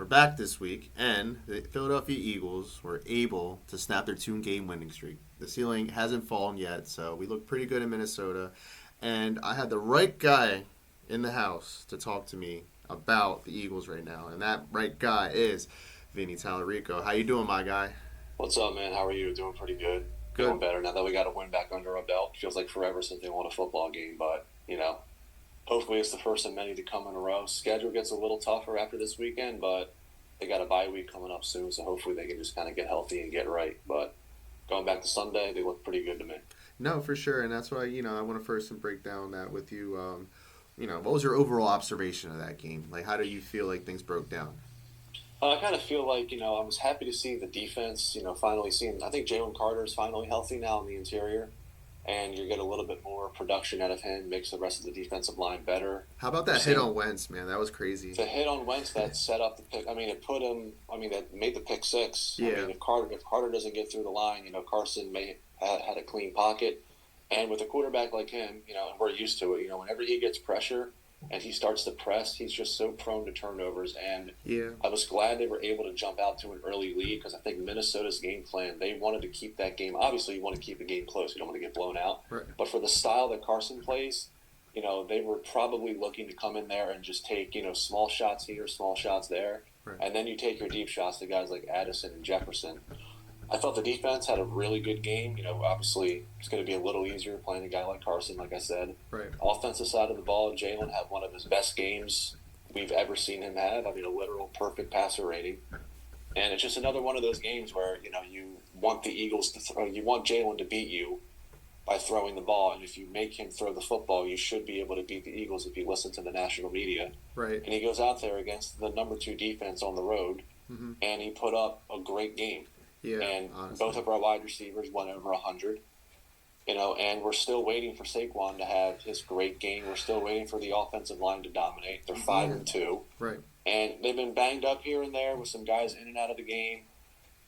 back this week, and the Philadelphia Eagles were able to snap their two-game winning streak. The ceiling hasn't fallen yet, so we look pretty good in Minnesota. And I had the right guy in the house to talk to me about the Eagles right now, and that right guy is Vinny Talarico. How you doing, my guy? What's up, man? How are you? Doing pretty good. Doing Good. better now that we got a win back under our belt. Feels like forever since they won a football game, but hopefully it's the first of many to come in a row. Schedule gets a little tougher after this weekend, but they got a bye week coming up soon, so hopefully they can just kind of get healthy and get right. But going back to Sunday, they look pretty good to me. No, for sure, and that's why I want to first break down that with you. What was your overall observation of that game? Like, how do you feel like things broke down? I kind of feel like, I was happy to see the defense, finally seeing. I think Jalen Carter is finally healthy now in the interior, and you get a little bit more production out of him, makes the rest of the defensive line better. How about that hit on Wentz, man? That was crazy. The hit on Wentz that set up the pick. I mean, it put him. I mean, that made the pick six. Yeah. I mean, if Carter doesn't get through the line, Carson may have had a clean pocket, and with a quarterback like him, and we're used to it. Whenever he gets pressure and he starts to press, he's just so prone to turnovers. And Yeah. I was glad they were able to jump out to an early lead because I think Minnesota's game plan, they wanted to keep that game. Obviously, you want to keep a game close. You don't want to get blown out. Right. But for the style that Carson plays, they were probably looking to come in there and just take, small shots here, small shots there. Right. And then you take your deep shots to guys like Addison and Jefferson. I thought the defense had a really good game. Obviously, it's going to be a little easier playing a guy like Carson, like I said. Right. Offensive side of the ball, Jalen had one of his best games we've ever seen him have. I mean, a literal perfect passer rating. And it's just another one of those games where, you want the Eagles to throw, you want Jalen to beat you by throwing the ball. And if you make him throw the football, you should be able to beat the Eagles if you listen to the national media. Right. And he goes out there against the number 2 defense on the road, and he put up a great game. Yeah. And honestly. both of our wide receivers went over 100. And we're still waiting for Saquon to have his great game. We're still waiting for the offensive line to dominate. They're 5-2. Right. And they've been banged up here and there with some guys in and out of the game.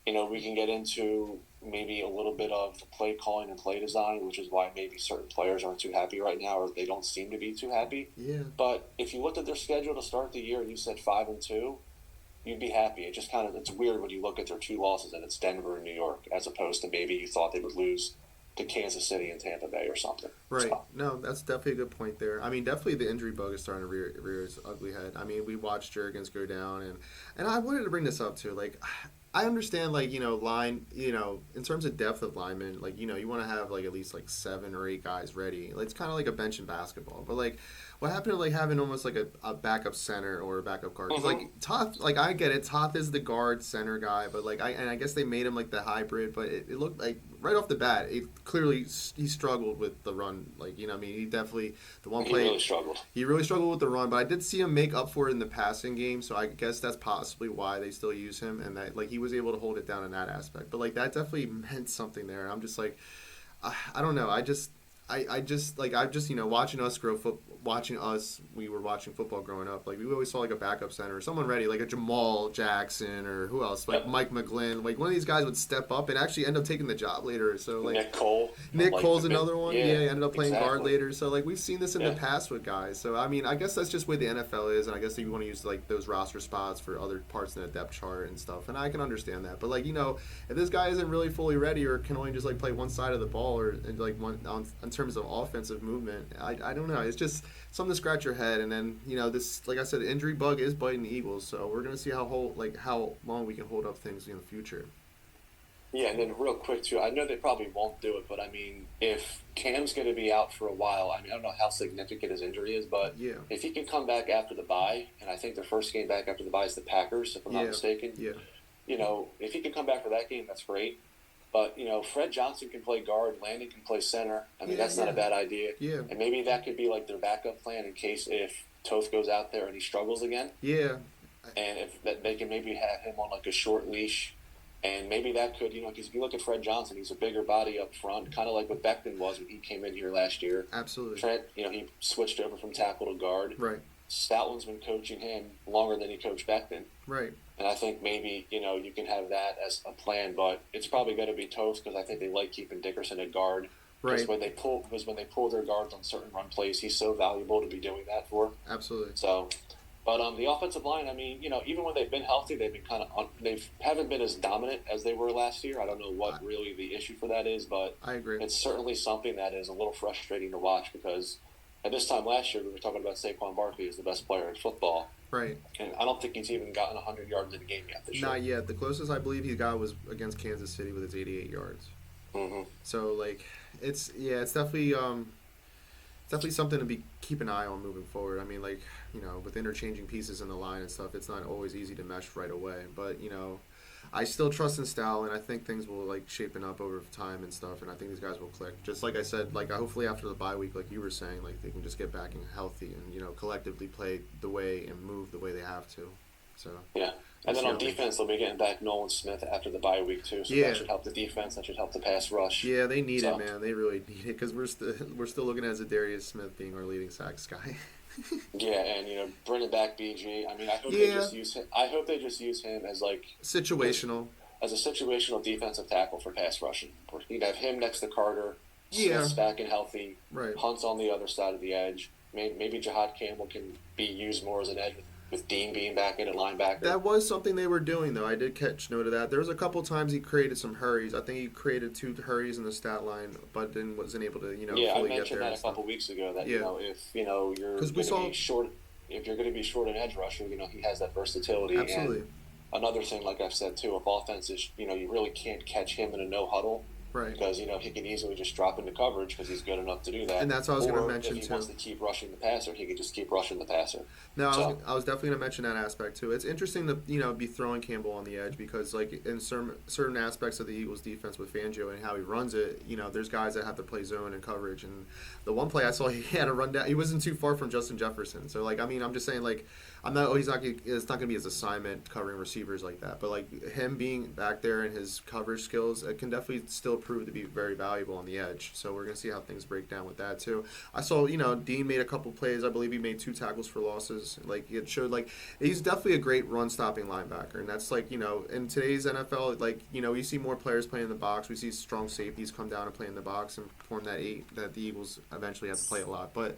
We can get into maybe a little bit of the play calling and play design, which is why maybe certain players aren't too happy right now, or they don't seem to be too happy. Yeah. But if you looked at their schedule to start the year and you said 5-2, you'd be happy. It just it's weird when you look at their 2 losses and it's Denver and New York, as opposed to maybe you thought they would lose to Kansas City and Tampa Bay or something. Right. So. No, that's definitely a good point there. I mean, definitely the injury bug is starting to rear its ugly head. I mean, we watched Jurgens go down, and I wanted to bring this up too. Like, I understand, like, line, in terms of depth of linemen, like, you want to have, like, at least, like, 7 or 8 guys ready. Like, it's kind of like a bench in basketball. But, like, what happened to, like, having almost, like, a backup center or a backup guard? 'Cause, like, Toth, like, I get it. Toth is the guard center guy. But, like, I guess they made him, like, the hybrid. But it looked like, right off the bat, clearly he struggled with the run. Like, he definitely, the one play. He really struggled. He really struggled with the run, but I did see him make up for it in the passing game, so I guess that's possibly why they still use him, and that, like, he was able to hold it down in that aspect. But, like, that definitely meant something there. I'm just like, I don't know. Watching us we were watching football growing up. Like, we always saw, like, a backup center or someone ready, like a Jamal Jackson or who else, like Mike McGlynn. Like, one of these guys would step up and actually end up taking the job later. So, like, Nick Cole's another one. Yeah, he ended up playing guard later. So, like, we've seen this in the past with guys. So, I mean, I guess that's just where the NFL is, and I guess you want to use, like, those roster spots for other parts in the depth chart and stuff. And I can understand that. But, like, if this guy isn't really fully ready or can only just, like, play one side of the ball or like in terms of offensive movement, I don't know. It's just something to scratch your head. And then, this, like I said, the injury bug is biting the Eagles. So we're gonna see how long we can hold up things in the future. Yeah, and then real quick too, I know they probably won't do it, but I mean, if Cam's going to be out for a while, I mean, I don't know how significant his injury is, but if he can come back after the bye, and I think their first game back after the bye is the Packers, if I'm not mistaken. Yeah. If he can come back for that game, that's great. But, Fred Johnson can play guard, Landon can play center. I mean, that's not a bad idea. Yeah. And maybe that could be like their backup plan in case if Toth goes out there and he struggles again. Yeah. And if they can maybe have him on like a short leash. And maybe that could, because if you look at Fred Johnson, he's a bigger body up front, kind of like what Becton was when he came in here last year. Absolutely. Trent, he switched over from tackle to guard. Right. Stoutland's been coaching him longer than he coached Becton. Right. And I think maybe, you can have that as a plan, but it's probably going to be Toast because I think they like keeping Dickerson at guard. Right. Because when they pull their guards on certain run plays, he's so valuable to be doing that for. Absolutely. So, But the offensive line, I mean, even when they've been healthy, they've been they haven't been as dominant as they were last year. I don't know what really the issue for that is, but I agree. it's certainly something that is a little frustrating to watch because at this time last year we were talking about Saquon Barkley as the best player in football. Right. And I don't think he's even gotten 100 yards in a game yet this year. Not yet. The closest I believe he got was against Kansas City with his 88 yards. Mm-hmm. So like, it's definitely something to keep an eye on moving forward. I mean, like, with interchanging pieces in the line and stuff, it's not always easy to mesh right away. But I still trust in style, and I think things will like shapen up over time and stuff. And I think these guys will click. Just like I said, like hopefully after the bye week, like you were saying, like they can just get back and healthy and collectively play the way and move the way they have to. So yeah. And then on defense, they'll be getting back Nolan Smith after the bye week too, so that should help the defense. That should help the pass rush. Yeah, they need it, man. They really need it because we're still looking at Zadarius Smith being our leading sacks guy. Yeah, and bringing back BG. I mean, I hope they just use him. I hope they just use him as like situational, as a situational defensive tackle for pass rushing. You'd have him next to Carter. Yeah, Smith's back and healthy. Right. Hunt's on the other side of the edge. Maybe Jahad Campbell can be used more as an edge with Dean being back in at linebacker. That was something they were doing, though. I did catch note of that. There was a couple times he created some hurries. I think he created 2 hurries in the stat line, but then wasn't able to, fully get there. Yeah, I mentioned that a couple weeks ago. That if you're going to be short, if you're going to be short an edge rusher, he has that versatility. Absolutely. And another thing, like I've said too, if offense is, you really can't catch him in a no huddle. Right. Because, he can easily just drop into coverage because he's good enough to do that. And that's what I was going to mention, too. If he wants to keep rushing the passer, he can just keep rushing the passer. No, I was definitely going to mention that aspect, too. It's interesting to, be throwing Campbell on the edge because, like, in certain aspects of the Eagles' defense with Fangio and how he runs it, there's guys that have to play zone and coverage. And the one play I saw, he had a run down. He wasn't too far from Justin Jefferson. So, like, I mean, I'm just saying, like, it's not going to be his assignment covering receivers like that. But, like, him being back there and his coverage skills, it can definitely still prove to be very valuable on the edge. So we're going to see how things break down with that, too. I saw, Dean made a couple plays. I believe he made 2 tackles for losses. Like, it showed, like, he's definitely a great run-stopping linebacker. And that's, like, in today's NFL, like, you see more players playing in the box. We see strong safeties come down and play in the box and form that 8 that the Eagles eventually have to play a lot. But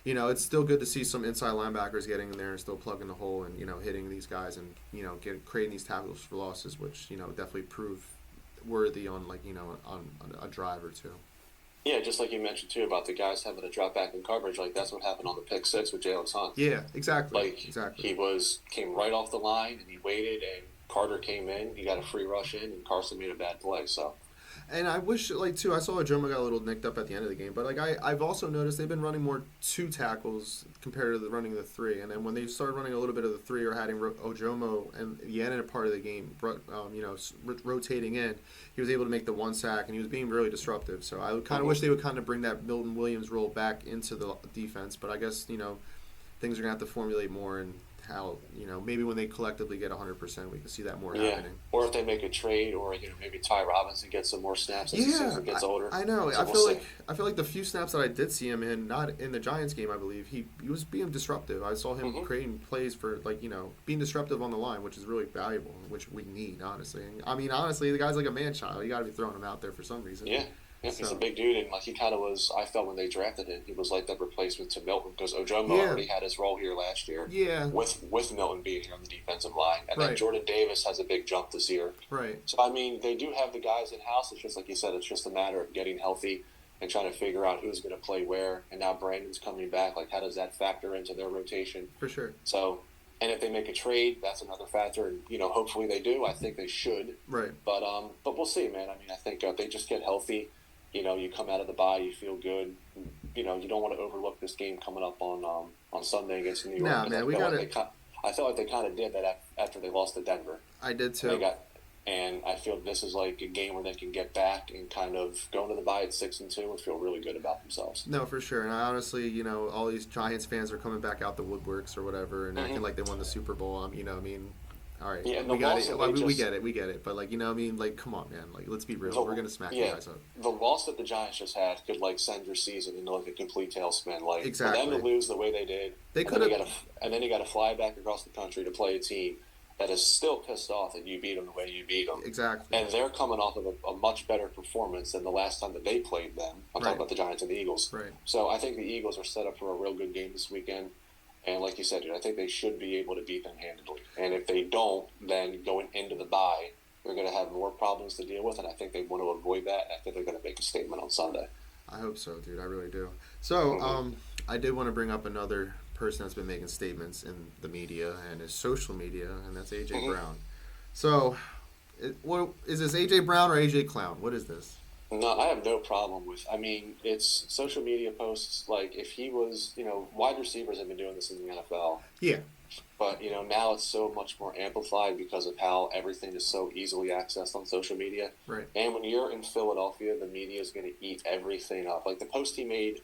it's still good to see some inside linebackers getting in there and still plugging the hole and, hitting these guys and, creating these tackles for losses, which, definitely prove worthy on, like, on a drive or two. Yeah, just like you mentioned, too, about the guys having to drop back in coverage. Like, that's what happened on the pick 6 with Jalen Hunt. Yeah, exactly. He came right off the line, and he waited, and Carter came in. He got a free rush in, and Carson made a bad play, so... And I wish, like, too, I saw Ojomo got a little nicked up at the end of the game, but, like, I've also noticed they've been running more 2 tackles compared to running the 3. And then when they started running a little bit of the 3 or having Ojomo and the end of part of the game, rotating in, he was able to make the 1 sack, and he was being really disruptive. So I kind of wish they would kind of bring that Milton Williams role back into the defense. But I guess, things are going to have to formulate more and how, maybe when they collectively get 100%, we can see that more happening. Or if they make a trade, or maybe Ty Robinson gets some more snaps as the season gets older. I know. So I feel like the few snaps that I did see him in, not in the Giants game, I believe, he was being disruptive. I saw him creating plays for, like, being disruptive on the line, which is really valuable, which we need, honestly. I mean, honestly, the guy's like a man-child. You got to be throwing him out there for some reason. Yeah. Yeah, he's a big dude, and like he kind of was. I felt when they drafted him, he was like that replacement to Milton because Ojomo already had his role here last year. Yeah, with Milton being here on the defensive line, and then Jordan Davis has a big jump this year. Right. So I mean, they do have the guys in house. It's just like you said. It's just a matter of getting healthy and trying to figure out who's going to play where. And now Brandon's coming back. Like, how does that factor into their rotation? For sure. So. And if they make a trade, that's another factor. And, hopefully they do. I think they should. Right. But we'll see, man. I mean, I think they just get healthy. You come out of the bye, you feel good. You don't want to overlook this game coming up on Sunday against New York. Nah, man, I felt like they kind of did that after they lost to Denver. I did too. And I feel this is like a game where they can get back and kind of go into the bye at 6-2 and feel really good about themselves. No, for sure. And I honestly, all these Giants fans are coming back out the woodworks or whatever and acting like they won the Super Bowl. All right, yeah, we got it. We get it. But, like, like, come on, man. Like, let's be real. We're gonna smack you guys up. The loss that the Giants just had could, like, send your season into, like, a complete tailspin. Like, exactly. For them to lose the way they did, and then you got to fly back across the country to play a team that is still pissed off that you beat them the way you beat them. Exactly. And they're coming off of a much better performance than the last time that they played them. I'm talking about the Giants and the Eagles. Right. So I think the Eagles are set up for a real good game this weekend. And like you said, dude, I think they should be able to beat them handedly. And if they don't, then going into the bye, they're going to have more problems to deal with, and I think they want to avoid that. And I think they're going to make a statement on Sunday. I hope so, dude. I really do. So, I did want to bring up another person that's been making statements in the media and his social media, and that's AJ Brown. So, what is this, AJ Brown or AJ Clown? What is this? No, I have no problem with. I mean, it's social media posts. Like if he was, wide receivers have been doing this in the NFL. Yeah. But now it's so much more amplified because of how everything is so easily accessed on social media. Right. And when you're in Philadelphia, the media is going to eat everything up. Like the post he made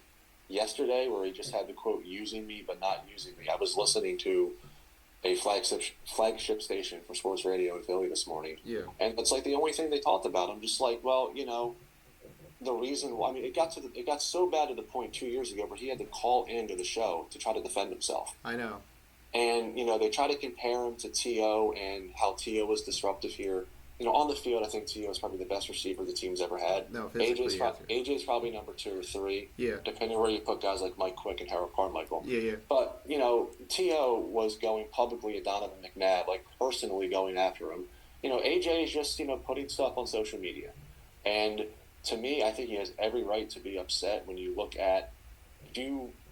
yesterday, where he just had the quote "using me but not using me." I was listening to a flagship station for sports radio in Philly this morning. Yeah. And it's like the only thing they talked about. I'm just like, well, the reason why, it got so bad to the point 2 years ago where he had to call into the show to try to defend himself. I know. And, they try to compare him to T.O. and how T.O. was disruptive here. On the field, I think T.O. is probably the best receiver the team's ever had. No, AJ's probably number 2 or 3. Yeah. Depending where you put guys like Mike Quick and Harold Carmichael. Yeah, yeah. But, T.O. was going publicly at Donovan McNabb, like personally going after him. AJ is just, putting stuff on social media. And to me, I think he has every right to be upset when you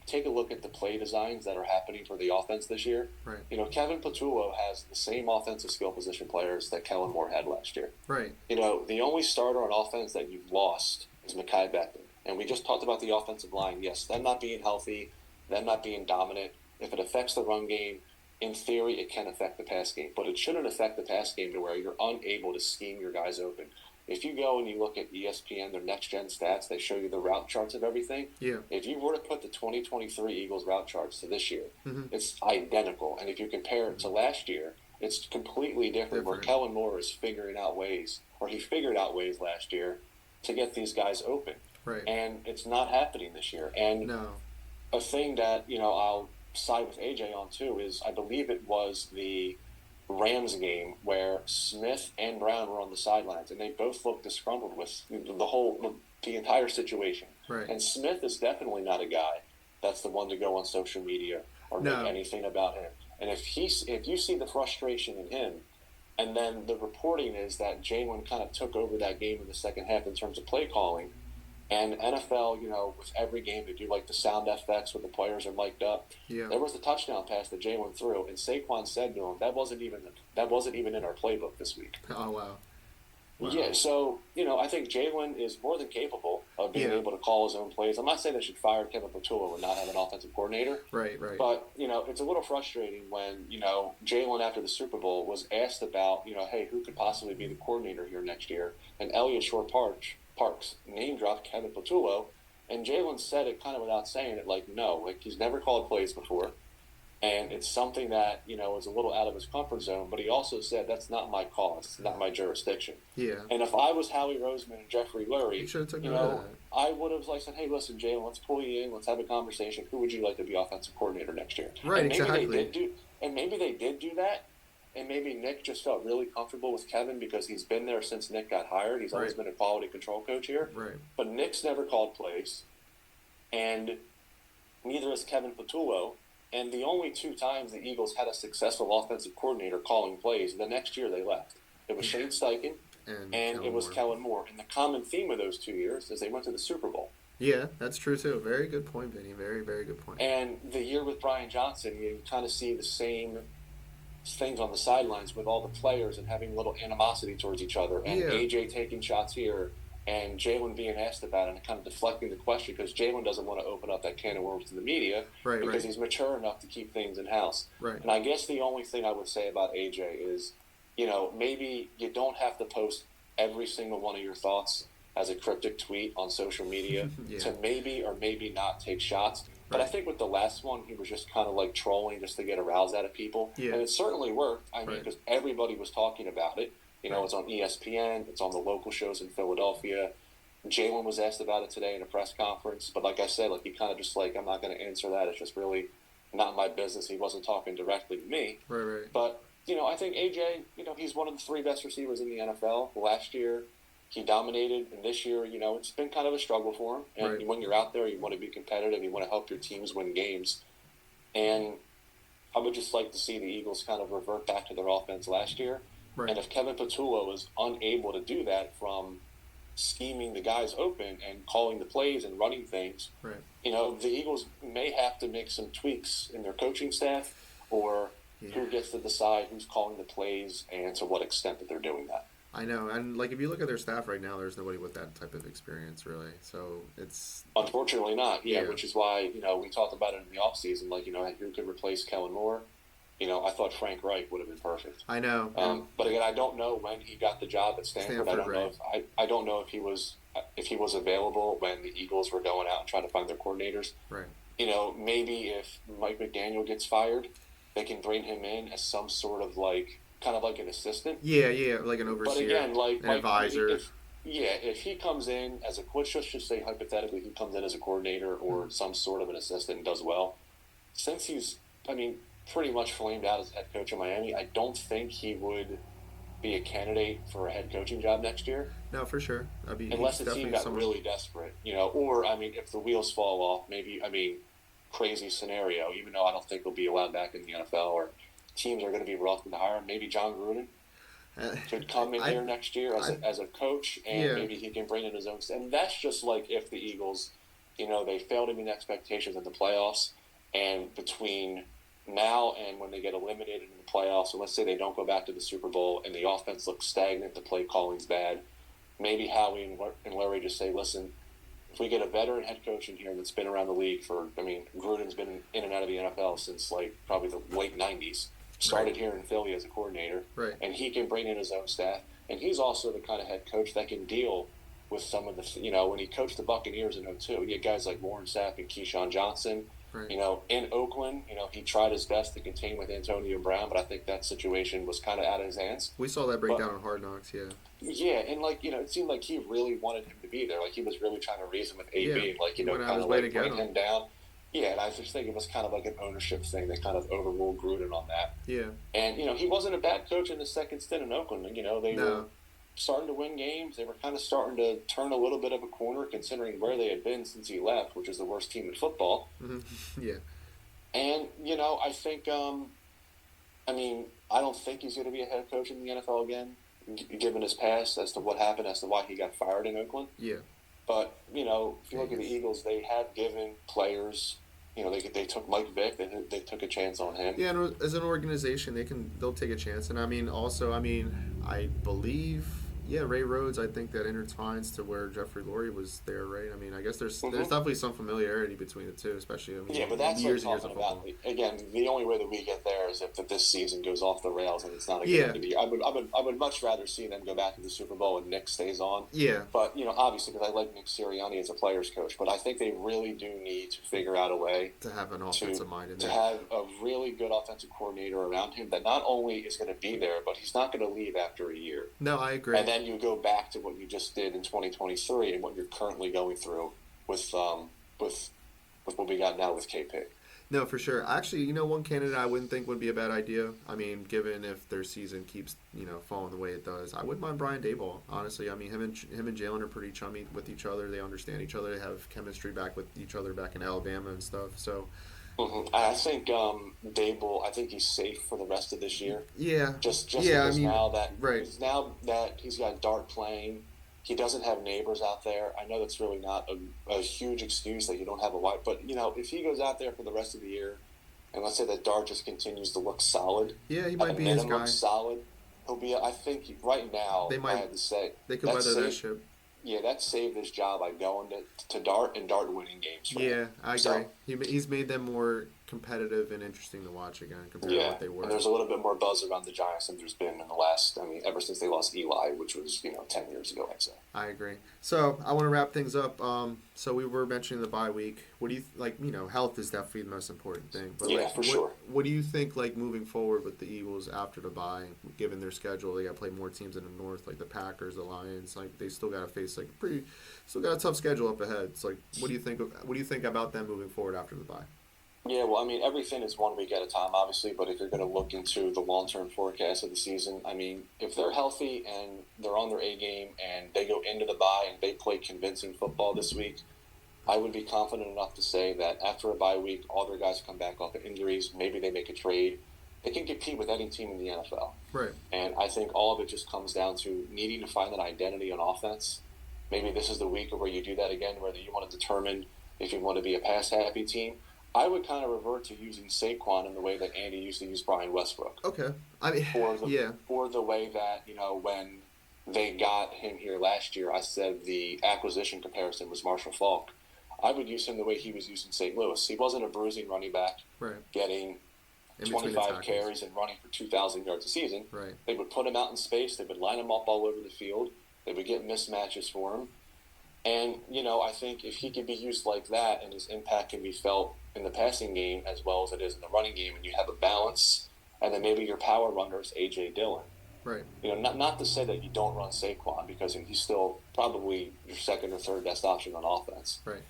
take a look at the play designs that are happening for the offense this year. Right. Kevin Patullo has the same offensive skill position players that Kellen Moore had last year. Right. The only starter on offense that you've lost is Mekhi Becton. And we just talked about the offensive line. Yes, them not being healthy, them not being dominant. If it affects the run game, in theory, it can affect the pass game. But it shouldn't affect the pass game to where you're unable to scheme your guys open. If you go and you look at ESPN, their next-gen stats, they show you the route charts of everything. Yeah. If you were to put the 2023 Eagles route charts to this year, it's identical. And if you compare it to last year, it's completely different. Where Kellen Moore is figuring out ways, or he figured out ways last year to get these guys open. Right. And it's not happening this year. And a thing that, I'll side with AJ on, too, is I believe it was the Rams game where Smith and Brown were on the sidelines, and they both looked disgruntled with the entire situation. Right. And Smith is definitely not a guy that's the one to go on social media or make anything about him. And if you see the frustration in him, and then the reporting is that Jalen kind of took over that game in the second half in terms of play calling. And NFL, with every game, they do like the sound effects when the players are mic'd up. Yeah. There was the touchdown pass that Jalen threw, and Saquon said to him, that wasn't even in our playbook this week. Oh, wow. Yeah, so, I think Jalen is more than capable of being able to call his own plays. I'm not saying they should fire Kevin Patullo and not have an offensive coordinator. Right. But, it's a little frustrating when, Jalen after the Super Bowl was asked about, hey, who could possibly be the coordinator here next year? And Elliott Shore-Parks name dropped Kevin Patullo, and Jalen said it kind of without saying it, he's never called plays before, and it's something that is a little out of his comfort zone. But he also said that's not my call, it's not my jurisdiction. Yeah. And if I was Howie Roseman and Jeffrey Lurie, I would have said, hey, listen, Jalen, let's pull you in, let's have a conversation. Who would you like to be offensive coordinator next year? Right. And exactly. Maybe they did do that. And maybe Nick just felt really comfortable with Kevin because he's been there since Nick got hired. He's always been a quality control coach here. Right. But Nick's never called plays, and neither has Kevin Patullo. And the only 2 times the Eagles had a successful offensive coordinator calling plays, the next year they left. It was Shane Steichen, and it was Kellen Moore. And the common theme of those 2 years is they went to the Super Bowl. Yeah, that's true, too. Very good point, Vinny. Very, very good point. And the year with Brian Johnson, you kind of see the same things on the sidelines with all the players and having a little animosity towards each other, and AJ taking shots here and Jalen being asked about it and kind of deflecting the question because Jalen doesn't want to open up that can of worms to the media because he's mature enough to keep things in-house. Right. And I guess the only thing I would say about AJ is, maybe you don't have to post every single one of your thoughts as a cryptic tweet on social media to maybe or maybe not take shots. But I think with the last one, he was just kind of like trolling just to get a rouse out of people. Yeah. And it certainly worked. I mean, because everybody was talking about it. It's on ESPN. It's on the local shows in Philadelphia. Jalen was asked about it today in a press conference. But like I said, he kind of just I'm not going to answer that. It's just really not my business. He wasn't talking directly to me. Right. But, I think AJ, he's one of the 3 best receivers in the NFL. Last year, he dominated, and this year, it's been kind of a struggle for him. And when you're out there, you want to be competitive, you want to help your teams win games. And, I would just like to see the Eagles kind of revert back to their offense last year. Right. And if Kevin Patullo was unable to do that from scheming the guys open and calling the plays and running things, right. The Eagles may have to make some tweaks in their coaching staff, or who gets to decide who's calling the plays and to what extent that they're doing that. I know, and like if you look at their staff right now, there's nobody with that type of experience, really. So it's unfortunately not, which is why we talked about it in the offseason, like who could replace Kellen Moore. I thought Frank Reich would have been perfect. I know, but again, I don't know when he got the job at Stanford. I don't right. know I don't know if he was available when the Eagles were going out and trying to find their coordinators. Right. Maybe if Mike McDaniel gets fired, they can bring him in as some sort of kind of like an assistant. Yeah, like an overseer. But again, an advisor. If he comes in as let's just say hypothetically, he comes in as a coordinator or some sort of an assistant and does well. Since he's, pretty much flamed out as head coach in Miami, I don't think he would be a candidate for a head coaching job next year. No, for sure. Unless the team got really desperate, or if the wheels fall off, maybe, crazy scenario, even though I don't think he'll be allowed back in the NFL, or teams are going to be reluctant to hire him. Maybe John Gruden could come in here next year as a coach, and maybe he can bring in his own. And that's just like if the Eagles, they fail to meet expectations in the playoffs, and between now and when they get eliminated in the playoffs, so let's say they don't go back to the Super Bowl and the offense looks stagnant, the play calling's bad, maybe Howie and Larry just say, listen, if we get a veteran head coach in here that's been around the league for, Gruden's been in and out of the NFL since probably the late 90s, started here in Philly as a coordinator, right. And he can bring in his own staff, and he's also the kind of head coach that can deal with some of the, when he coached the Buccaneers in 2002, he had guys like Warren Sapp and Keyshawn Johnson. Right. In Oakland, he tried his best to contain with Antonio Brown, but I think that situation was kind of out of his hands. We saw that breakdown on Hard Knocks, yeah. Yeah, and it seemed like he really wanted him to be there. Like he was really trying to reason with AB, kind of bring him down. Yeah, and I just think it was kind of like an ownership thing. They kind of overruled Gruden on that. Yeah. And he wasn't a bad coach in his second stint in Oakland. They were starting to win games. They were kind of starting to turn a little bit of a corner considering where they had been since he left, which is the worst team in football. Mm-hmm. Yeah. And, I think, I don't think he's going to be a head coach in the NFL again, given his past as to what happened, as to why he got fired in Oakland. Yeah. But, if you look at the Eagles, they have given players, they took Mike Vick, they took a chance on him. Yeah, and as an organization, they'll take a chance. And I believe, Ray Rhodes, I think that intertwines to where Jeffrey Lurie was there, right? I guess there's definitely some familiarity between the two, especially but that's years what I'm talking about. Again, the only way that we get there is if this season goes off the rails and it's not a good end of the year. I would much rather see them go back to the Super Bowl and Nick stays on. Yeah. But obviously, because I like Nick Sirianni as a players coach, but I think they really do need to figure out a way to have an offensive mind in there. To have a really good offensive coordinator around him that not only is going to be there, but he's not going to leave after a year. No, I agree. And then you go back to what you just did in 2023 and what you're currently going through with what we got now with KP. No, for sure. Actually, one candidate I wouldn't think would be a bad idea. Given if their season keeps, falling the way it does, I wouldn't mind Brian Daboll, honestly. Him and Jalen are pretty chummy with each other. They understand each other. They have chemistry back with each other back in Alabama and stuff. So, I think Daboll. I think he's safe for the rest of this year. Yeah. Just yeah. Because now that he's got Dart playing. He doesn't have neighbors out there. I know that's really not a huge excuse that you don't have a wife. But, if he goes out there for the rest of the year, and let's say that Dart just continues to look solid. Yeah, he might be his guy. Solid. He'll be, I think, right now, I have to say. They could weather that ship. Yeah, that saved his job by going to Dart and Dart winning games for him. I agree. So, he's made them more competitive and interesting to watch again compared to what they were. And there's a little bit more buzz around the Giants than there's been in the last, ever since they lost Eli, which was, 10 years ago, I'd say. I agree. So I want to wrap things up. So we were mentioning the bye week. What do you health is definitely the most important thing. But for sure. What do you think, moving forward with the Eagles after the bye, given their schedule? They got to play more teams in the North, like the Packers, the Lions. They still got to face still got a tough schedule up ahead. It's what do you think about them moving forward after the bye? Yeah, well, everything is 1 week at a time, obviously, but if you're going to look into the long-term forecast of the season, if they're healthy and they're on their A game and they go into the bye and they play convincing football this week, I would be confident enough to say that after a bye week, all their guys come back off of injuries. Maybe they make a trade. They can compete with any team in the NFL. Right. And I think all of it just comes down to needing to find that identity on offense. Maybe this is the week where you do that again, whether you want to determine if you want to be a pass-happy team. I would kind of revert to using Saquon in the way that Andy used to use Brian Westbrook. Okay. I mean, for the way that, when they got him here last year, I said the acquisition comparison was Marshall Faulk. I would use him the way he was used in St. Louis. He wasn't a bruising running back, right, getting 25 carries and running for 2,000 yards a season. Right. They would put him out in space. They would line him up all over the field. They would get mismatches for him. And, I think if he could be used like that and his impact can be felt in the passing game as well as it is in the running game, and you have a balance, and then maybe your power runner is A.J. Dillon. Right. Not to say that you don't run Saquon, because he's still probably your second or third best option on offense. Right.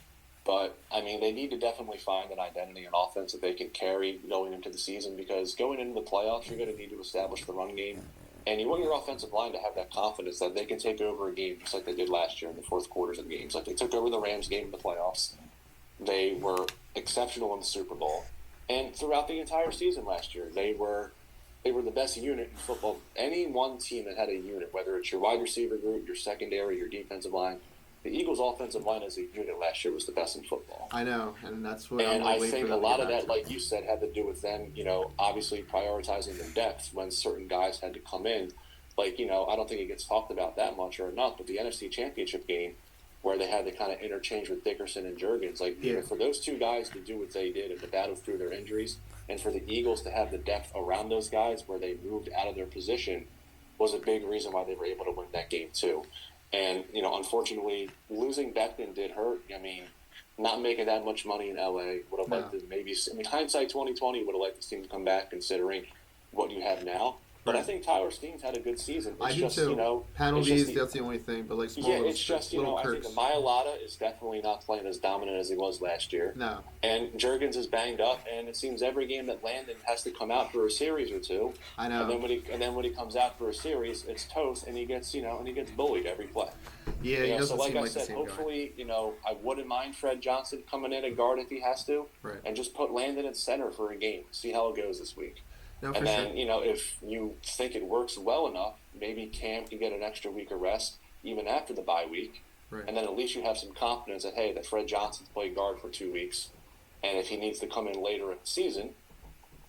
But, they need to definitely find an identity on offense that they can carry going into the season, because going into the playoffs, you're going to need to establish the run game. And you want your offensive line to have that confidence that they can take over a game just like they did last year in the fourth quarters of games. Like they took over the Rams game in the playoffs. They were exceptional in the Super Bowl. And throughout the entire season last year, they were the best unit in football. Any one team that had a unit, whether it's your wide receiver group, your secondary, your defensive line, the Eagles' offensive line as a unit last year was the best in football. I know, and that's what. And I think a lot of that, like you said, had to do with them, obviously prioritizing the depth when certain guys had to come in. Like, I don't think it gets talked about that much or enough, but the NFC Championship game where they had to kind of interchange with Dickerson and Juergens, for those two guys to do what they did and to battle through their injuries, and for the Eagles to have the depth around those guys where they moved out of their position was a big reason why they were able to win that game too. And, unfortunately, losing Becton did hurt. Not making that much money in LA. Would have liked to hindsight 2020, would have liked to see him come back considering what you have now. But I think Tyler Steen's had a good season. I do too. Penalties, that's the only thing. But like small it's just, I think Mailata is definitely not playing as dominant as he was last year. No. And Juergens is banged up, and it seems every game that Landon has to come out for a series or two. I know. And then when he comes out for a series, it's toast, and he gets, and he gets bullied every play. Yeah, he doesn't so seem like I like said, the same hopefully, I wouldn't mind Fred Johnson coming in at guard if he has to, right, and just put Landon at center for a game. See how it goes this week. No, and then, if you think it works well enough, maybe Cam can get an extra week of rest even after the bye week. Right. And then at least you have some confidence that, hey, that Fred Johnson's played guard for 2 weeks. And if he needs to come in later in the season,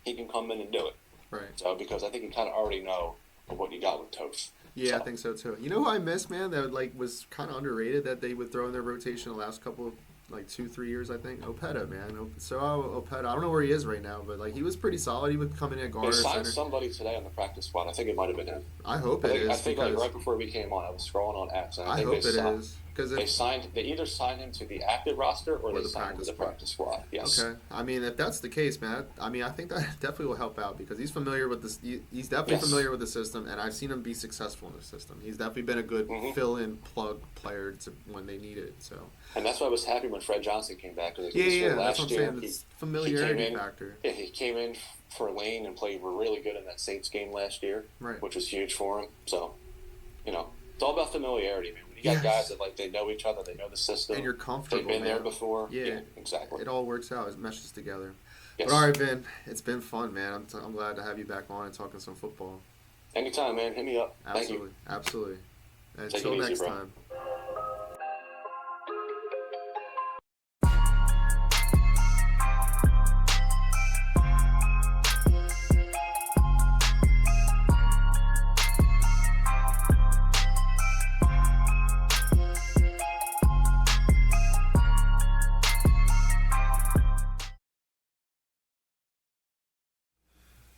he can come in and do it. Right. So, because I think you kind of already know what you got with Toast. Yeah, I think so too. You know who I miss, man, that was kind of underrated that they would throw in their rotation the last couple of 2-3 years, I think. Opeta, man. Opeta. I don't know where he is right now, but he was pretty solid. He would come in at guard. They signed somebody today on the practice squad. I think it might have been him. I hope it is. I think right before we came on, I was scrolling on X. And I hope it is. Because they either signed him to the active roster or they signed him to the practice squad. Yes. Okay. If that's the case, man, I think that definitely will help out because he's familiar with this. He's definitely familiar with the system, and I've seen him be successful in the system. He's definitely been a good fill-in plug player when they need it. So. And that's why I was happy when Fred Johnson came back. That's what I'm saying. It's familiarity factor. Yeah, he came in for Lane and played really good in that Saints game last year, which was huge for him. So, it's all about familiarity, man. You got guys that they know each other, they know the system, and you're comfortable. They've been there before. Yeah, exactly. It all works out. It meshes together. Yes. But all right, Vin, it's been fun, man. I'm glad to have you back on and talking some football. Anytime, man. Hit me up. Absolutely, Thank you. absolutely. Take Until it easy, next bro. time.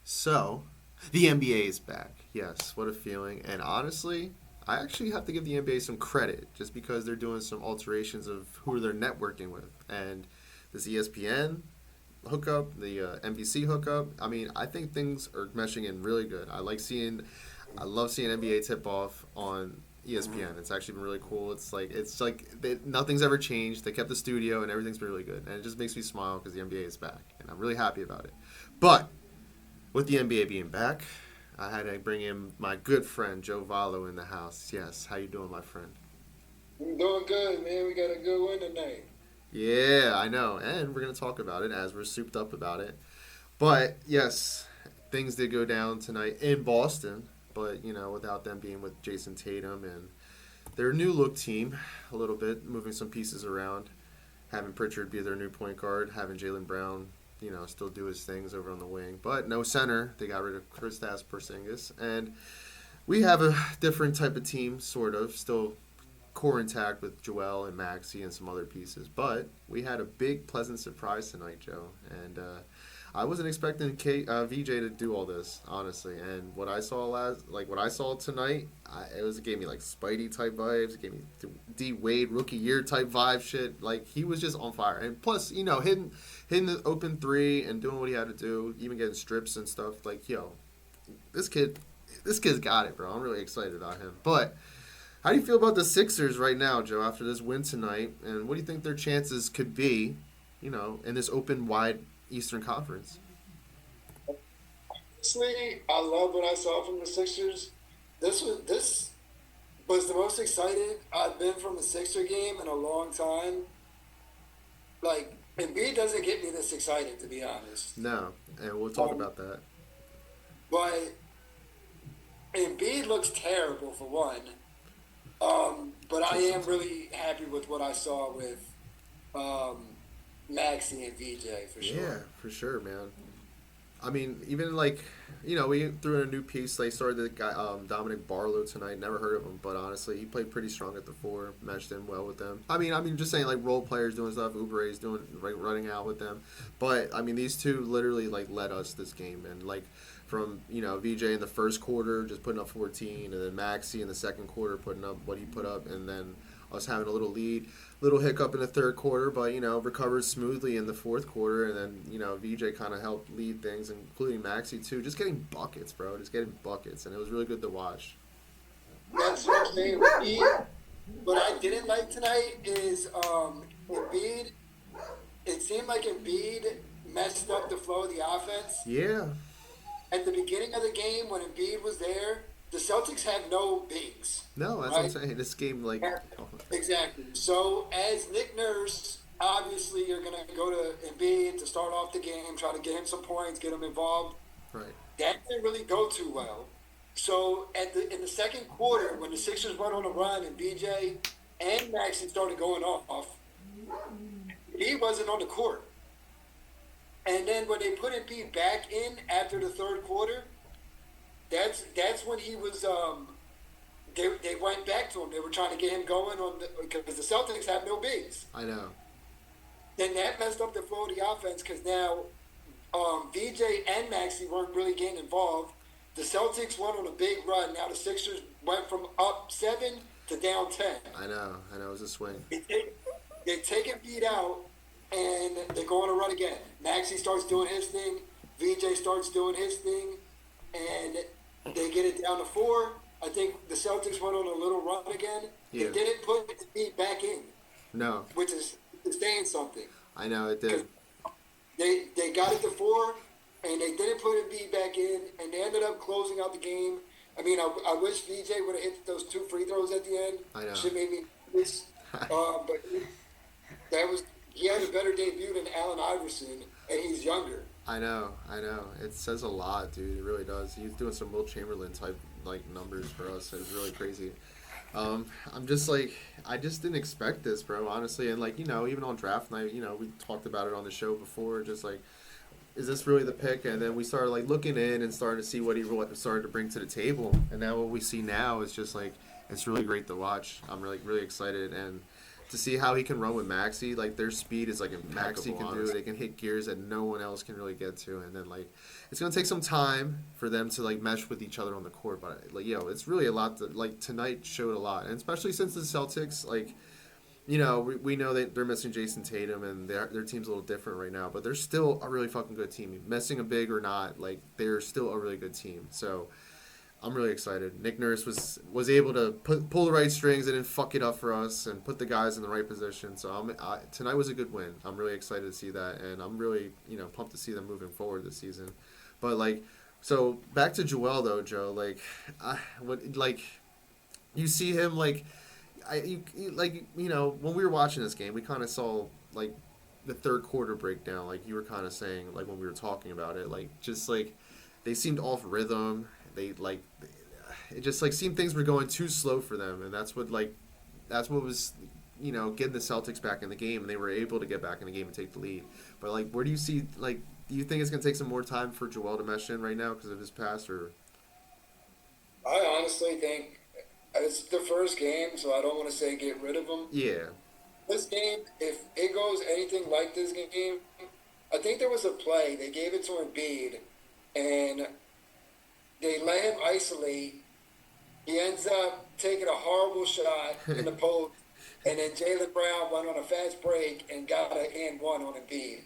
So, the NBA is back. Yes, what a feeling. And honestly, I actually have to give the NBA some credit just because they're doing some alterations of who they're networking with. And this ESPN hookup, the NBC hookup, I think things are meshing in really good. I love seeing NBA tip-off on ESPN. It's actually been really cool. It's like nothing's ever changed. They kept the studio and everything's been really good. And it just makes me smile because the NBA is back. And I'm really happy about it. But with the NBA being back, I had to bring in my good friend Joe Valo in the house. Yes, how you doing, my friend? I'm doing good, man. We got a good win tonight. Yeah, I know. And we're going to talk about it as we're souped up about it. But, yes, things did go down tonight in Boston. But, without them being with Jason Tatum and their new look team a little bit, moving some pieces around, having Pritchard be their new point guard, having Jaylen Brown, still do his things over on the wing. But no center. They got rid of Kristaps Porzingis. And we have a different type of team, sort of, still core intact with Joel and Maxey and some other pieces. But we had a big, pleasant surprise tonight, Joe. And I wasn't expecting VJ to do all this, honestly. And what I saw what I saw tonight, it gave me like Spidey type vibes. It gave me D Wade rookie year type vibe shit. Like he was just on fire. And plus, hitting the open three and doing what he had to do, even getting strips and stuff. Like this kid's got it, bro. I'm really excited about him. But how do you feel about the Sixers right now, Joe, after this win tonight? And what do you think their chances could be, in this open, wide Eastern Conference? Honestly, I love what I saw from the Sixers. This was the most excited I've been from a Sixer game in a long time. Like, Embiid doesn't get me this excited, to be honest. No, and we'll talk about that. But Embiid looks terrible, for one. But I am really happy with what I saw with Maxey and VJ, for sure. Yeah, for sure, man. I mean, even we threw in a new piece. They started the guy Dominic Barlow tonight. Never heard of him, but honestly, he played pretty strong at the four. Matched in well with them. I mean, just saying role players doing stuff. Oubre doing running out with them. But I mean, these two literally led us this game, and from VJ in the first quarter just putting up 14, and then Maxey in the second quarter putting up what he put up, and then us having a little hiccup in the third quarter, but recovered smoothly in the fourth quarter, and then VJ kind of helped lead things, including Maxey too, just getting buckets, bro, and it was really good to watch. That's what I'm saying. What I didn't like tonight is Embiid. It seemed like Embiid messed up the flow of the offense. Yeah. At the beginning of the game, when Embiid was there, the Celtics had no bigs. No, that's what I'm saying. This game, Exactly. So, as Nick Nurse, obviously you're going to go to Embiid to start off the game, try to get him some points, get him involved. Right. That didn't really go too well. So, in the second quarter, when the Sixers went on a run and BJ and Maxey started going off, he wasn't on the court. And then when they put Embiid back in after the third quarter, that's when he was. They went back to him. They were trying to get him going because the Celtics have no bigs. I know. Then that messed up the flow of the offense because now VJ and Maxey weren't really getting involved. The Celtics went on a big run. Now the Sixers went from up 7 to down 10. I know. It was a swing. They take Embiid out. And they go on a run again. Maxey starts doing his thing. VJ starts doing his thing. And they get it down to 4. I think the Celtics went on a little run again. Yeah. They didn't put the beat back in. No. Which is saying something. I know, it did. They got it to 4, and they didn't put a beat back in, and they ended up closing out the game. I mean, I wish VJ would have hit those 2 free throws at the end. I know. Should made me miss. But that was... He had a better debut than Allen Iverson, and he's younger. I know. It says a lot, dude. It really does. He's doing some Will Chamberlain type numbers for us. It was really crazy. I'm just I just didn't expect this, bro. Honestly, and even on draft night, we talked about it on the show before. Just is this really the pick? And then we started looking in and starting to see what he started to bring to the table. And now what we see now is just it's really great to watch. I'm really excited and to see how he can run with Maxey. Their speed is Maxey can do. They can hit gears that no one else can really get to, and then it's gonna take some time for them to mesh with each other on the court. But it's really a lot. Tonight showed a lot, and especially since the Celtics, we know that they're missing Jason Tatum, and their team's a little different right now, but they're still a really fucking good team. Missing a big or not, they're still a really good team. So I'm really excited. Nick Nurse was able to pull the right strings and then fuck it up for us and put the guys in the right position. So tonight was a good win. I'm really excited to see that, and I'm really pumped to see them moving forward this season. But so back to Joel though, Joe. You see him when we were watching this game, we kind of saw like the third quarter breakdown, like you were kind of saying, like when we were talking about it, like just like they seemed off rhythm. They like it just like seemed things were going too slow for them, and that's what was getting the Celtics back in the game, and they were able to get back in the game and take the lead. But like, where do you see like? Do you think it's gonna take some more time for Joel to mesh in right now because of his past, or? I honestly think it's the first game, so I don't want to say get rid of him. Yeah. This game, if it goes anything like this game, I think there was a play. They gave it to Embiid, and they let him isolate. He ends up taking a horrible shot in the post, and then Jaylen Brown went on a fast break and got an and one on Embiid.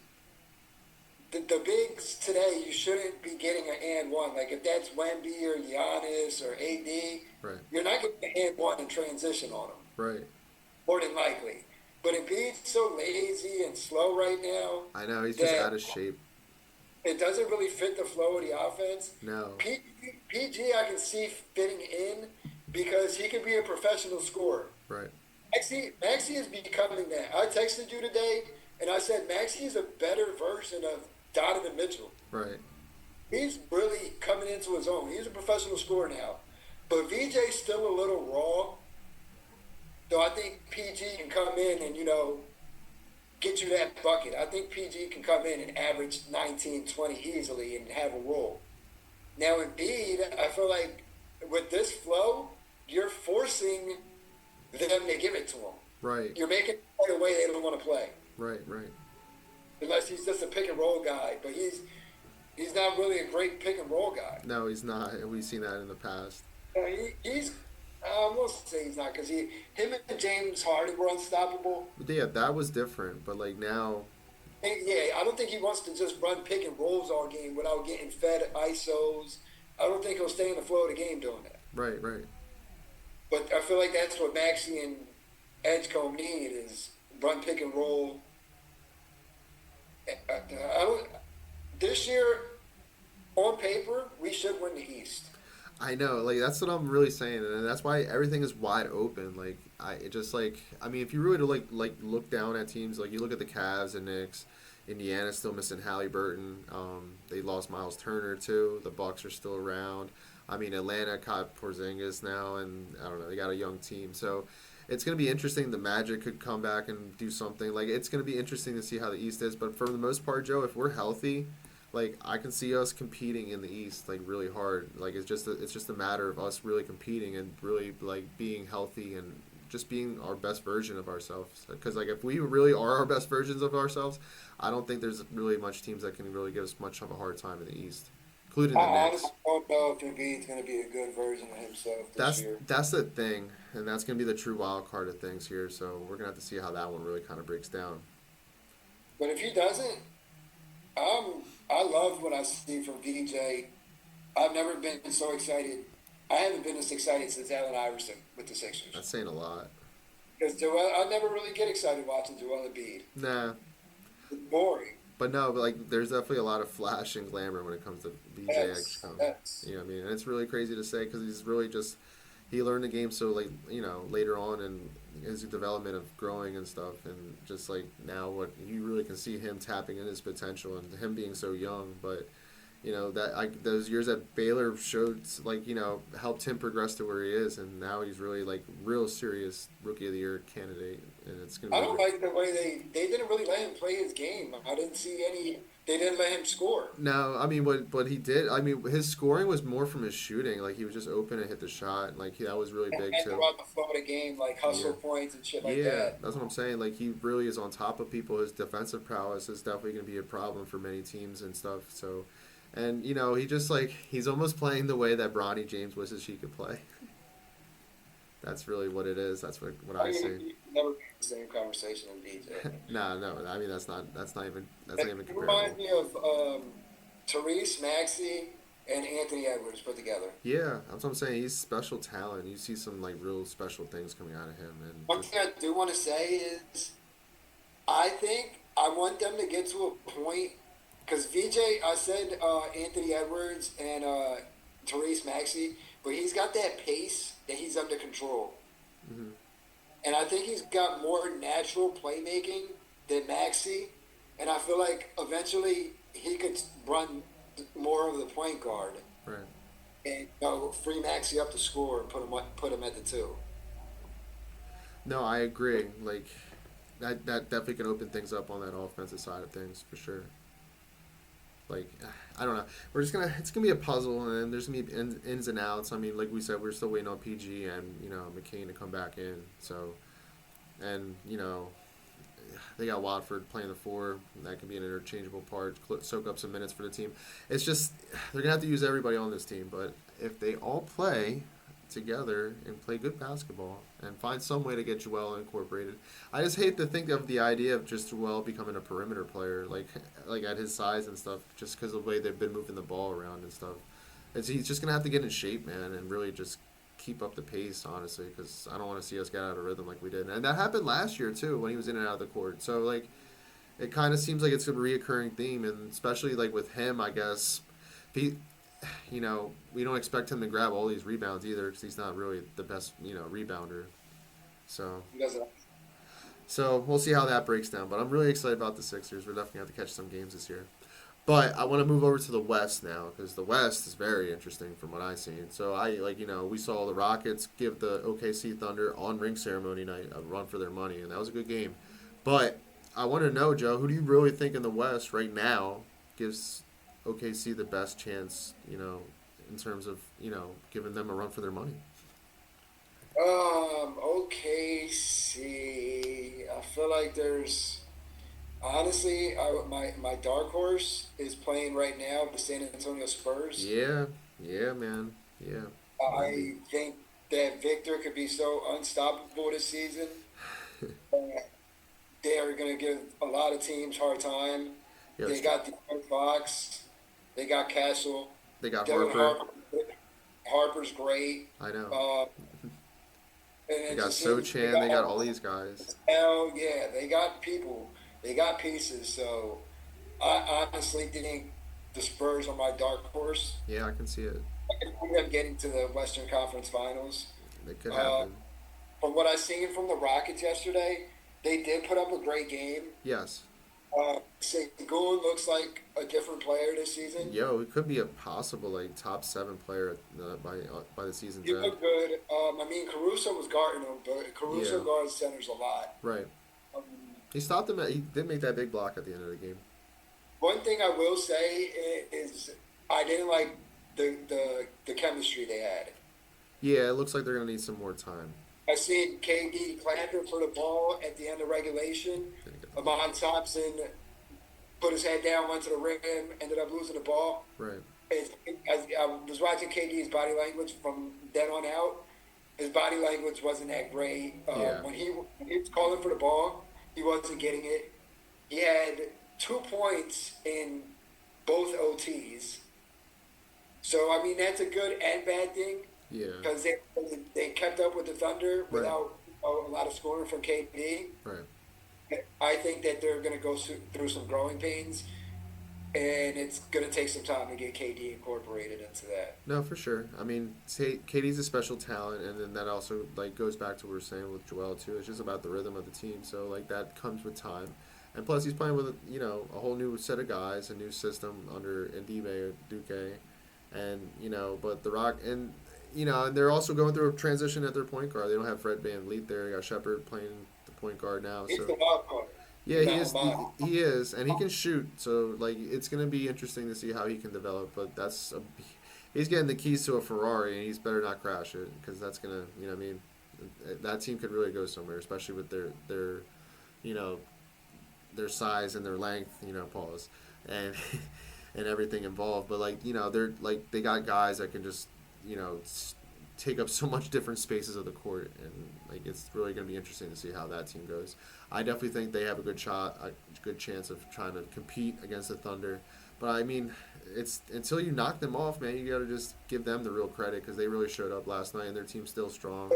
The bigs today, you shouldn't be getting an and one. Like if that's Wemby or Giannis or AD, Right. you're not getting an and one in transition on them. Right. More than likely. But Embiid's so lazy and slow right now. I know he's just out of shape. It doesn't really fit the flow of the offense. No. PG I can see fitting in because he can be a professional scorer. Right. Maxey is becoming that. I texted you today and I said Maxey is a better version of Donovan Mitchell. Right. He's really coming into his own. He's a professional scorer now. But VJ's still a little raw. So I think PG can come in and, get you that bucket. I think PG can come in and average 19, 20 easily and have a role. Now, Embiid, I feel like with this flow, you're forcing them to give it to him. Right. You're making it play a way they don't want to play. Right. Right. Unless he's just a pick and roll guy. But he's not really a great pick and roll guy. No, he's not. We've seen that in the past. He's I won't say he's not because him and James Harden were unstoppable. But yeah, that was different. But like now, And yeah, I don't think he wants to just run pick and rolls all game without getting fed ISOs. I don't think he'll stay in the flow of the game doing that. right, right, But I feel like that's what Maxey and Edgecombe need is run pick and roll. This year, on paper, we should win the East. I know. Like that's what I'm really saying, and that's why everything is wide open. Like I mean, if you really like look down at teams, like you look at the Cavs and Knicks. Indiana's still missing Halliburton. They lost Miles Turner too. The Bucks are still around. I mean, Atlanta caught Porzingis now, and I don't know. They got a young team, so it's going to be interesting. The Magic could come back and do something. Like it's going to be interesting to see how the East is. But for the most part, Joe, if we're healthy, like I can see us competing in the East like really hard. Like it's just a matter of us really competing and really like being healthy and just being our best version of ourselves. Because like if we really are our best versions of ourselves, I don't think there's really much teams that can really give us much of a hard time in the East, including the I Knicks. honestly don't know if Embiid's going to be a good version of himself this year. That's the thing, and that's going to be the true wild card of things here. So we're going to have to see how that one really kind of breaks down. But if he doesn't, I love what I see from VJ. I've never been so excited. I haven't been this excited since Allen Iverson with the Sixers. That's saying a lot. Because I never really get excited watching Joel Embiid. Nah. It's boring. But no, but like there's definitely a lot of flash and glamour when it comes to BJ Yes. You know what I mean? And it's really crazy to say because he's really just he learned the game so like later on in his development of growing and stuff, and just like now what you really can see him tapping in his potential and him being so young, but. Those years at Baylor showed helped him progress to where he is, and now he's really like real serious Rookie of the Year candidate, and it's gonna. I don't like the way they didn't really let him play his game. I didn't see any. They didn't let him score. No, I mean what he did. I mean his scoring was more from his shooting. Like he was just open and hit the shot. Like that was really big too. Throughout the flow of the game, like hustle points and shit like that. Yeah, that's what I'm saying. Like he really is on top of people. His defensive prowess is definitely gonna be a problem for many teams and stuff. So. And, he just, he's almost playing the way that Bronny James wishes he could play. That's really what it is. That's what I see. You never get the same conversation in DJ. No. I mean, that's not even It comparable. reminds me of Therese Maxey and Anthony Edwards put together. Yeah, that's what I'm saying. He's special talent. You see some, real special things coming out of him. And One thing I do want to say is I think I want them to get to a point. Because VJ, I said Anthony Edwards and Therese Maxey, but he's got that pace that he's under control. Mm-hmm. And I think he's got more natural playmaking than Maxey, and I feel like eventually he could run more of the point guard Right. and free Maxey up to score and put him at the two. No, I agree. Like that definitely can open things up on that offensive side of things for sure. Like I don't know. It's gonna be a puzzle, and then there's gonna be ins and outs. I mean, like we said, we're still waiting on PG and McCain to come back in. So, and they got Watford playing the four. That can be an interchangeable part. Soak up some minutes for the team. It's just they're gonna have to use everybody on this team. But if they all play together and play good basketball and find some way to get Joel incorporated, I just hate to think of the idea of just Joel becoming a perimeter player, like at his size and stuff, just because of the way they've been moving the ball around and stuff. He's just gonna have to get in shape, man, and really just keep up the pace, honestly, because I don't want to see us get out of rhythm like we did. And that happened last year, too, when he was in and out of the court. So, like, it kind of seems like it's a reoccurring theme, and especially, like, with him, I guess, we don't expect him to grab all these rebounds either because he's not really the best, rebounder. So, He doesn't. so we'll see how that breaks down. But I'm really excited about the Sixers. We're definitely going to have to catch some games this year. But I want to move over to the West now because the West is very interesting from what I've seen. So we saw the Rockets give the OKC Thunder on ring ceremony night a run for their money, and that was a good game. But I want to know, Joe, who do you really think in the West right now gives OKC the best chance, in terms of, giving them a run for their money? OKC. I feel like there's honestly, my dark horse is playing right now the San Antonio Spurs. Yeah, man, yeah. I think that Victor could be so unstoppable this season. They are going to give a lot of teams hard time. Yeah, They got the Fox. They got Castle. they got Devin Harper. Harper's great. I know. And They it got just seems Sochan. They got all these guys. Hell yeah, they got people. They got pieces. So I honestly think the Spurs are my dark horse. Yeah, I can see it. I can see them getting to the Western Conference Finals. It could happen. From what I seen from the Rockets yesterday, they did put up a great game. Yes. Sengun looks like a different player this season. Yo, it could be a possible top 7 player by the season's He end. looked good. Caruso was guarding him, but Caruso Yeah. guards centers a lot. Right. Um, He stopped him. He did make that big block at the end of the game. One thing I will say is I didn't like the chemistry they had. Yeah, it looks like they're gonna need some more time. I seen KD clamber for the ball at the end of regulation. Amon Thompson put his head down, went to the rim, ended up losing the ball. Right. I was watching KD's body language from then on out. His body language wasn't that great. Yeah. When he was calling for the ball, he wasn't getting it. He had 2 points in both OTs. So, I mean, that's a good and bad thing Yeah. because they kept up with the Thunder without a lot of scoring from KD. Right. I think that they're going to go through some growing pains, and it's going to take some time to get KD incorporated into that. No, for sure. I mean, Katie's a special talent, and then that also goes back to what we were saying with Joel too. It's just about the rhythm of the team. So that comes with time, and plus he's playing with a whole new set of guys, a new system under Ndibe Duque, and but the Rock and they're also going through a transition at their point guard. They don't have Fred VanVleet there. They got Shepard playing the point guard now. He's So the wild card. yeah, he is. He is, and he can shoot. So it's going to be interesting to see how he can develop. But he's getting the keys to a Ferrari, and he's better not crash it because that's gonna, that team could really go somewhere, especially with their size and their length, pause, and and everything involved. But they're they got guys that can just take up so much different spaces of the court, and it's really going to be interesting to see how that team goes. I definitely think they have a good chance of trying to compete against the Thunder. But I mean, it's until you knock them off, man. You got to just give them the real credit because they really showed up last night, and their team's still strong.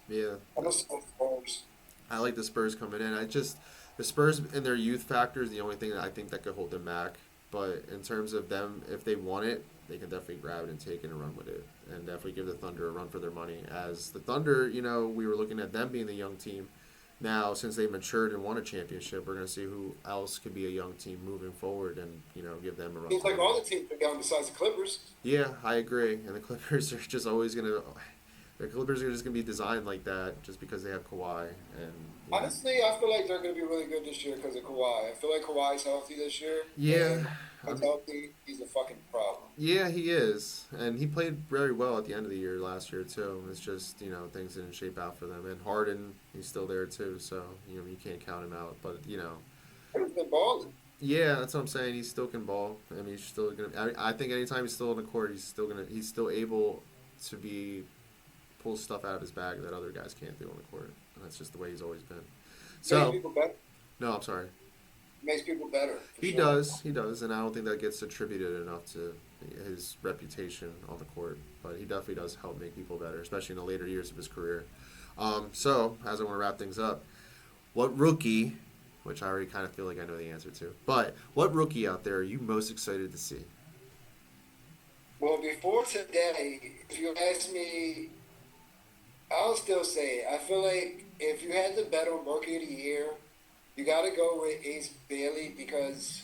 Yeah, I like the Spurs coming in. The Spurs and their youth factor is the only thing that I think that could hold them back. But in terms of them, if they want it, they can definitely grab it and take it and run with it, and definitely give the Thunder a run for their money. As the Thunder, we were looking at them being the young team. Now, since they matured and won a championship, we're going to see who else could be a young team moving forward and, give them a run. Seems like all the teams are young besides the Clippers. Yeah, I agree. And the Clippers are just always going to. The Clippers are just going to be designed like that just because they have Kawhi. And honestly, I feel like they're going to be really good this year because of Kawhi. I feel like Kawhi's healthy this year. Yeah. He's healthy. He's a fucking problem. Yeah, he is. And he played very well at the end of the year last year, too. It's just, things didn't shape out for them. And Harden, he's still there, too. So, you can't count him out. But, He's been balling. Yeah, that's what I'm saying. He still can ball. I mean, he's still going to. I think anytime he's still on the court, he's still able to pull stuff out of his bag that other guys can't do on the court. And that's just the way he's always been. So, makes people better. No, I'm sorry. Makes people better. He does, and I don't think that gets attributed enough to his reputation on the court. But he definitely does help make people better, especially in the later years of his career. So, as I want to wrap things up, what rookie, which I already kind of feel like I know the answer to, but what rookie out there are you most excited to see? Well, before today, if you ask me, I'll still say it. I feel like if you had to bet on Rookie of the Year, you got to go with Ace Bailey because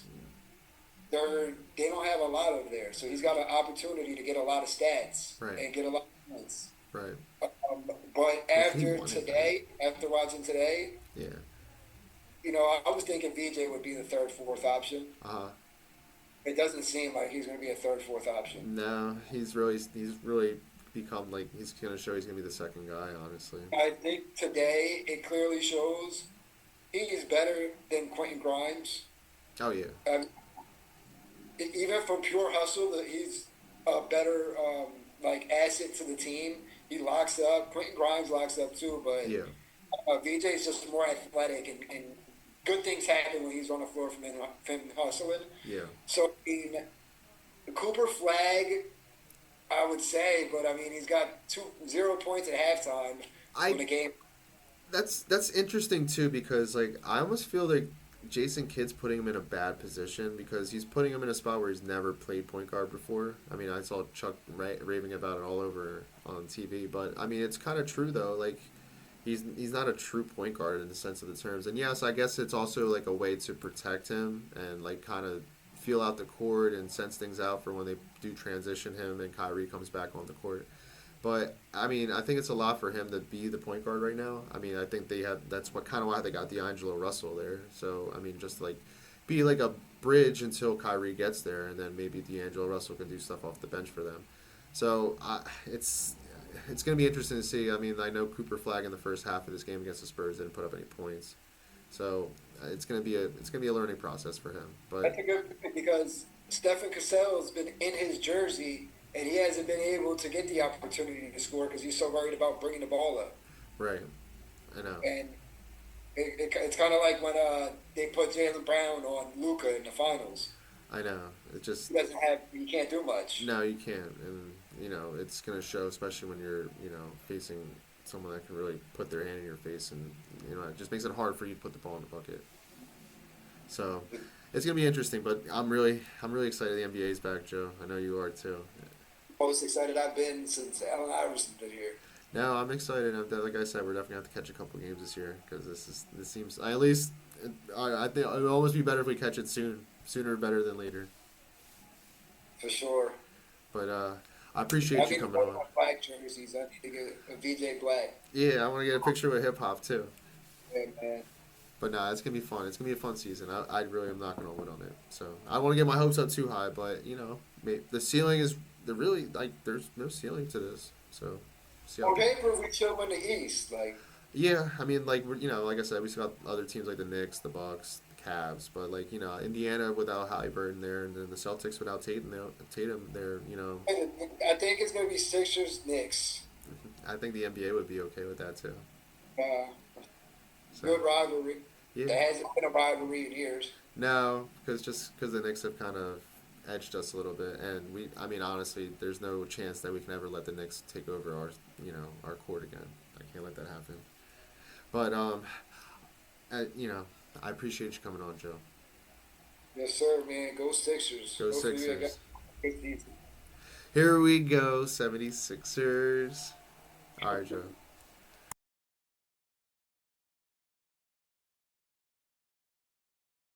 they don't have a lot over there. So he's got an opportunity to get a lot of stats and get a lot of points. Right. But after watching today, yeah, I was thinking VJ would be the third, fourth option. It doesn't seem like he's going to be a third, fourth option. No, he's really become like he's going to show he's going to be the second guy. Honestly, I think today it clearly shows he is better than Quentin Grimes. Oh yeah. Even from pure hustle, he's a better asset to the team. He locks up. Quentin Grimes locks up too, but yeah. VJ is just more athletic and good things happen when he's on the floor from him hustling. Yeah. So the Cooper Flag, I would say, but I mean he's got 0 points at halftime in the game. That's interesting too because I almost feel like Jason Kidd's putting him in a bad position because he's putting him in a spot where he's never played point guard before. I mean, I saw Chuck raving about it all over on TV, but I mean, it's kind of true though. Like, he's not a true point guard in the sense of the terms. And yes, I guess it's also like a way to protect him and like kind of feel out the court and sense things out for when they do transition him and Kyrie comes back on the court. But I mean, I think it's a lot for him to be the point guard right now. I mean, I think that's why they got D'Angelo Russell there. So I mean, just like be like a bridge until Kyrie gets there, and then maybe D'Angelo Russell can do stuff off the bench for them. So it's going to be interesting to see. I mean, I know Cooper Flag in the first half of this game against the Spurs didn't put up any points, so it's going to be a learning process for him. But I think because Stephen Cassell's been in his jersey. And he hasn't been able to get the opportunity to score because he's so worried about bringing the ball up. Right. I know. And it's kind of like when they put Jaylen Brown on Luka in the finals. I know. It just... He can't do much. No, you can't. And, it's going to show, especially when you're, facing someone that can really put their hand in your face. And, it just makes it hard for you to put the ball in the bucket. So, it's going to be interesting. But I'm really excited the NBA's back, Joe. I know you are, too. Most excited I've been since Allen Iverson's been here. No, I'm excited. Like I said, we're definitely going to have to catch a couple games this year because this seems at least I think it would almost be better if we catch it sooner better than later. For sure. But I appreciate you coming on. Black jerseys. I need to get a VJ Black. Yeah, I want to get a picture with hip hop too. Yeah, man. But nah, it's gonna be fun. It's gonna be a fun season. I really am not gonna win on it. So I want to get my hopes up too high, but the ceiling is really there's no ceiling to this. So on paper, we should win the East. Yeah, I mean, like I said, we still got other teams like the Knicks, the Bucks, the Cavs, but Indiana without Haliburton there, and then the Celtics without Tatum there. I think it's gonna be Sixers, Knicks. I think the NBA would be okay with that too. Good rivalry. Yeah. There hasn't been a rivalry in years. No, because the Knicks have kind of edged us a little bit, and honestly, there's no chance that we can ever let the Knicks take over our court again. I can't let that happen. But I appreciate you coming on, Joe. Yes, sir, man. Go Sixers. Go Sixers. Here we go, 76ers. All right, Joe.